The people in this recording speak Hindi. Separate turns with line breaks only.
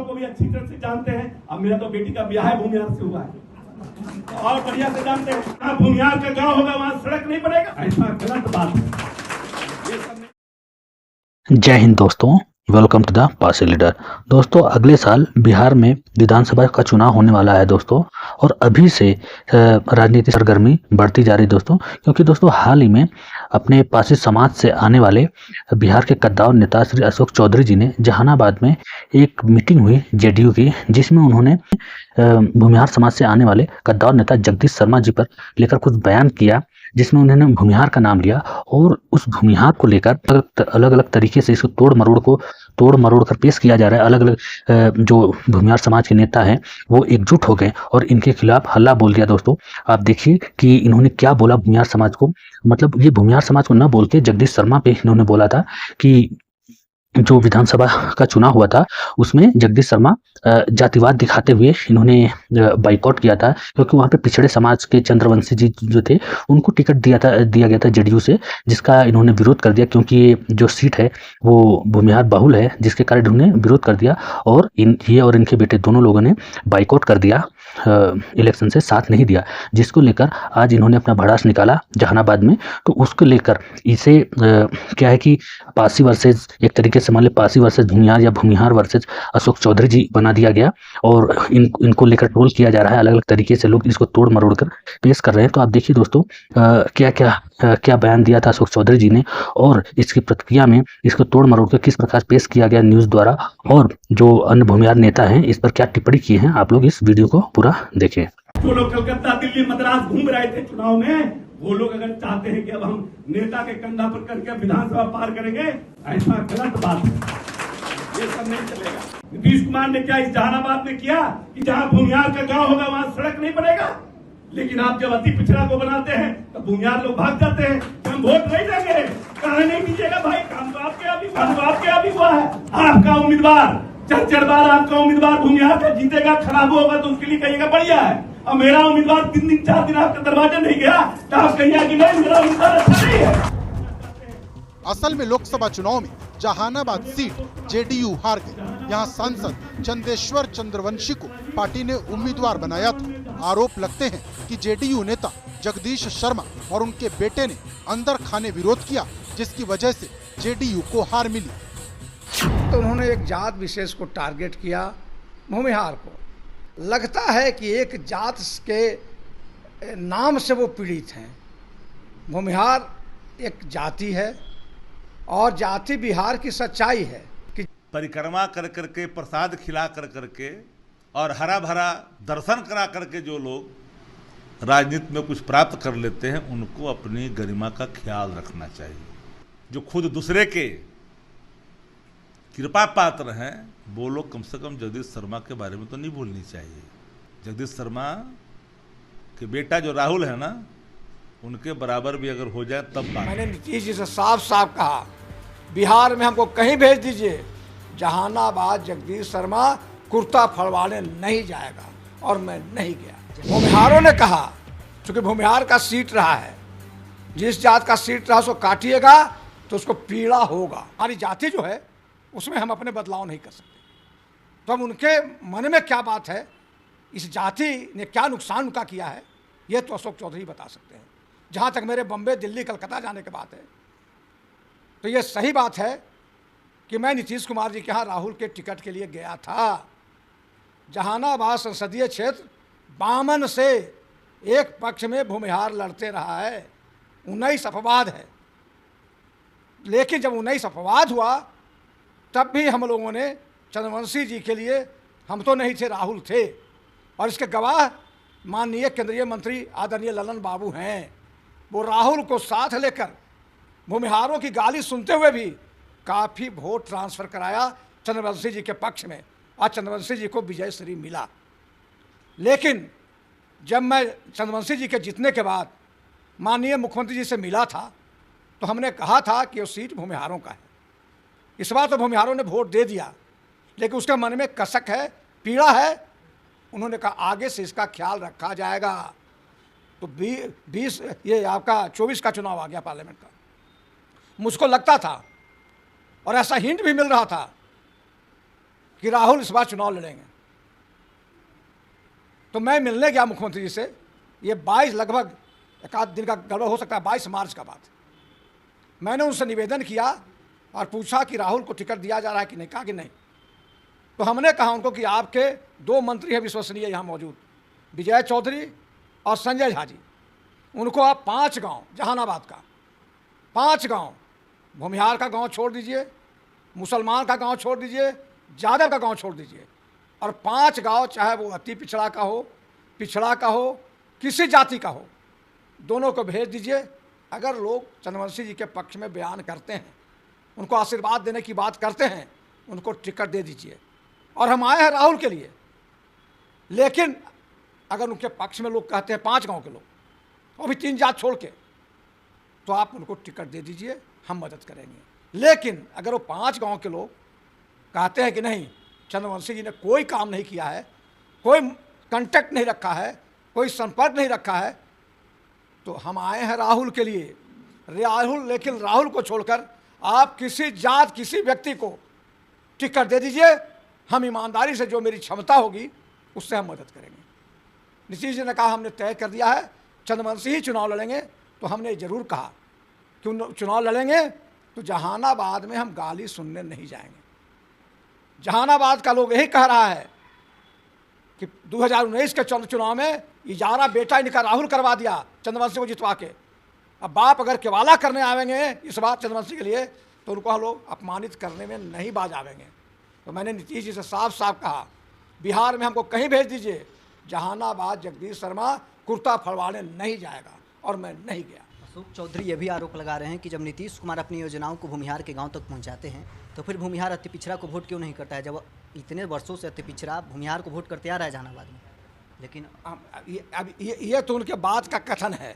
भूमिहारों को भी अच्छी तरह से जानते हैं। अब मेरा तो बेटी का ब्याह है भूमिहार से हुआ है और बढ़िया से जानते हैं। जहाँ भूमिहार का गांव होगा वहां सड़क नहीं बनेगा, ऐसा गलत बात है।
जय हिंद दोस्तों, welcome to the parcel leader. दोस्तों, अगले साल बिहार में विधानसभा का चुनाव होने वाला है दोस्तों, और अभी से राजनीतिक सरगर्मी बढ़ती जा रही है दोस्तों, क्योंकि दोस्तों हाल ही में अपने पासी समाज से आने वाले बिहार के कद्दावर नेता श्री अशोक चौधरी जी ने जहानाबाद में एक मीटिंग हुई जेडीयू की, जिसमें उन्होंने भूमिहार समाज से आने वाले कद्दावर नेता जगदीश शर्मा जी पर लेकर कुछ बयान किया, जिसमें उन्होंने भूमिहार का नाम लिया और उस भूमिहार को लेकर अलग अलग तरीके से इसको तोड़ मरोड़ कर पेश किया जा रहा है। अलग अलग जो भूमिहार समाज के नेता हैं वो एकजुट हो गए और इनके खिलाफ हल्ला बोल दिया। दोस्तों आप देखिए कि इन्होंने क्या बोला भूमिहार समाज को, मतलब ये भूमिहार समाज को न बोल के जगदीश शर्मा पे इन्होंने बोला था कि जो विधानसभा का चुनाव हुआ था उसमें जगदीश शर्मा जातिवाद दिखाते हुए इन्होंने बाइकआउट किया था, क्योंकि वहाँ पे पिछड़े समाज के चंद्रवंशी जी जो थे उनको टिकट दिया गया था जेडीयू से, जिसका इन्होंने विरोध कर दिया, क्योंकि ये जो सीट है वो भूमिहार बहुल है, जिसके कारण इन्होंने विरोध कर दिया और ये और इनके बेटे दोनों लोगों ने बाइकआउट कर दिया, इलेक्शन से साथ नहीं दिया, जिसको लेकर आज इन्होंने अपना भड़ास निकाला जहानाबाद में। तो उसको लेकर इसे क्या है कि पासी वर्सेज, एक तरीके से मान ली पासी वर्सेज भूमिहार या भूमिहार वर्सेज अशोक चौधरी जी बना दिया गया और इनको लेकर ट्रोल किया जा रहा है। अलग अलग तरीके से लोग इसको तोड़ मरोड़ कर पेश कर रहे हैं। तो आप देखिए दोस्तों क्या बयान दिया था अशोक चौधरी जी ने, और इसकी प्रतिक्रिया में इसको तोड़ मरोड़ कर किस प्रकार पेश किया गया न्यूज़ द्वारा, और जो अन्य भूमिहार नेता हैं इस पर क्या टिप्पणी किए हैं, आप लोग इस वीडियो को पूरा देखें।
जो लोग कलकत्ता दिल्ली मद्रास घूम रहे थे चुनाव में, वो लोग अगर चाहते हैं कि अब हम नेता के कंधा पर करके विधानसभा पार करेंगे, ऐसा गलत बात है, ये सब नहीं चलेगा। नीतीश कुमार ने क्या इस जहानाबाद में किया कि जहां भूमिहार का गांव होगा वहां सड़क नहीं बनेगा, लेकिन आप जब अति पिछड़ा को बनाते हैं तो भूमिहार लोग भाग जाते हैं कि हम वोट नहीं देंगे। कहा नहीं दीजिएगा भाई, काम तो आपके अभी हुआ है। आपका उम्मीदवार चार बार आपका उम्मीदवार भूमिहार का जीतेगा, खराब होगा तो उसके लिए कहिएगा बढ़िया है, और मेरा उम्मीदवार 3 दिन 4 दिन आपका दरवाजा नहीं गया तो आप कहिए कि नहीं मेरा उम्मीदवार अच्छा नहीं है।
असल में लोकसभा चुनाव में जहानाबाद सीट जेडीयू हार गई। यहाँ सांसद चंदेश्वर चंद्रवंशी को पार्टी ने उम्मीदवार बनाया था। आरोप लगते हैं कि जेडीयू नेता जगदीश शर्मा और उनके बेटे ने अंदर खाने विरोध किया, जिसकी वजह से जेडीयू को हार मिली।
तो उन्होंने एक जात विशेष को टारगेट किया, भूमिहार को। लगता है कि एक जात के नाम से वो पीड़ित हैं। भूमिहार एक जाति है और जाति बिहार की सच्चाई है कि
परिक्रमा कर करके, प्रसाद खिला कर करके और हरा भरा दर्शन करा करके जो लोग राजनीति में कुछ प्राप्त कर लेते हैं, उनको अपनी गरिमा का ख्याल रखना चाहिए। जो खुद दूसरे के कृपा पात्र हैं वो लोग कम से कम जगदीश शर्मा के बारे में तो नहीं भूलनी चाहिए। जगदीश शर्मा के बेटा जो राहुल है ना, उनके बराबर भी अगर हो जाए तब बात।
मैंने नीतीश जी से साफ साफ कहा, बिहार में हमको कहीं भेज दीजिए, जहानाबाद जगदीश शर्मा कुर्ता फड़वाने नहीं जाएगा, और मैं नहीं गया। भूमिहारों ने कहा, चूंकि भूमिहार का सीट रहा है, जिस जात का सीट रहा उसको काटिएगा तो उसको पीड़ा होगा। हमारी जाति जो है उसमें हम अपने बदलाव नहीं कर सकते। तो अब उनके मन में क्या बात है, इस जाति ने क्या नुकसान उनका किया है, ये तो अशोक चौधरी बता सकते हैं। जहाँ तक मेरे बम्बई, दिल्ली, कलकत्ता जाने की बात है, तो ये सही बात है कि मैं नीतीश कुमार जी के यहाँ राहुल के टिकट के लिए गया था। जहानाबाद संसदीय क्षेत्र बामन से एक पक्ष में भूमिहार लड़ते रहा है, 19 अपवाद है, लेकिन जब 19 अपवाद हुआ तब भी हम लोगों ने चंद्रवंशी जी के लिए, हम तो नहीं थे, राहुल थे, और इसके गवाह माननीय केंद्रीय मंत्री आदरणीय ललन बाबू हैं। वो राहुल को साथ लेकर भूमिहारों की गाली सुनते हुए भी काफ़ी वोट ट्रांसफ़र कराया चंद्रवंशी जी के पक्ष में, और चंद्रवंशी जी को विजय श्री मिला। लेकिन जब मैं चंद्रवंशी जी के जीतने के बाद माननीय मुख्यमंत्री जी से मिला था तो हमने कहा था कि वो सीट भूमिहारों का है। इस बार तो भूमिहारों ने वोट दे दिया, लेकिन उसके मन में कसक है, पीड़ा है। उन्होंने कहा आगे से इसका ख्याल रखा जाएगा। तो 24 का चुनाव आ गया पार्लियामेंट का। मुझको लगता था और ऐसा हिंट भी मिल रहा था कि राहुल इस बार चुनाव लड़ेंगे। तो मैं मिलने गया मुख्यमंत्री जी से, ये 22 लगभग एक आध दिन का गड़बड़ हो सकता है, 22 मार्च का बात। मैंने उनसे निवेदन किया और पूछा कि राहुल को टिकट दिया जा रहा है कि नहीं, कहा कि नहीं। तो हमने कहा उनको कि आपके 2 मंत्री हैं विश्वसनीय यहाँ मौजूद, विजय चौधरी और संजय झा जी, उनको आप 5 गांव, जहानाबाद का 5 गांव, भूमिहार का गांव छोड़ दीजिए, मुसलमान का गांव छोड़ दीजिए, यादव का गांव छोड़ दीजिए, और 5 गांव चाहे वो अति पिछड़ा का हो, पिछड़ा का हो, किसी जाति का हो, दोनों को भेज दीजिए। अगर लोग चंद्रवंशी जी के पक्ष में बयान करते हैं, उनको आशीर्वाद देने की बात करते हैं, उनको टिकट दे दीजिए। और हम आए हैं राहुल के लिए, लेकिन अगर उनके पक्ष में लोग कहते हैं 5 गांव के लोग, वो भी 3 जात छोड़ के, तो आप उनको टिकट दे दीजिए, हम मदद करेंगे। लेकिन अगर वो 5 गांव के लोग कहते हैं कि नहीं, चंद्रवंशी जी ने कोई काम नहीं किया है, कोई कांटेक्ट नहीं रखा है, कोई संपर्क नहीं रखा है, तो हम आए हैं राहुल के लिए। लेकिन राहुल को छोड़कर आप किसी जात, किसी व्यक्ति को टिकट दे दीजिए, हम ईमानदारी से जो मेरी क्षमता होगी उससे हम मदद करेंगे। नीतीश जी ने कहा हमने तय कर दिया है चंद्रवंशी ही चुनाव लड़ेंगे, तो हमने ज़रूर कहा कि चुनाव लड़ेंगे तो जहानाबाद में हम गाली सुनने नहीं जाएंगे। जहानाबाद का लोग यही कह रहा है कि 2019 के चुनाव में इजारा बेटा इनका राहुल करवा दिया चंद्रवंशी को जितवा के। अब बाप अगर केवाला करने आवेंगे इस बार चंद्रवंशी के लिए, तो उनको हम लोग अपमानित करने में नहीं बाज आवेंगे। तो मैंने नीतीश जी से साफ साफ कहा, बिहार में हमको कहीं भेज दीजिए, जहानाबाद जगदीश शर्मा कुर्ता फड़वाने नहीं जाएगा, और मैं नहीं गया।
अशोक चौधरी ये भी आरोप लगा रहे हैं कि जब नीतीश कुमार अपनी योजनाओं को भूमिहार के गांव तक पहुंचाते हैं, तो फिर भूमिहार अति पिछड़ा को वोट क्यों नहीं करता है, जब इतने वर्षों से अति पिछड़ा भूमिहार को वोट करते आ रहा है जहानाबाद में। लेकिन
अब ये तो उनके बात का कथन है।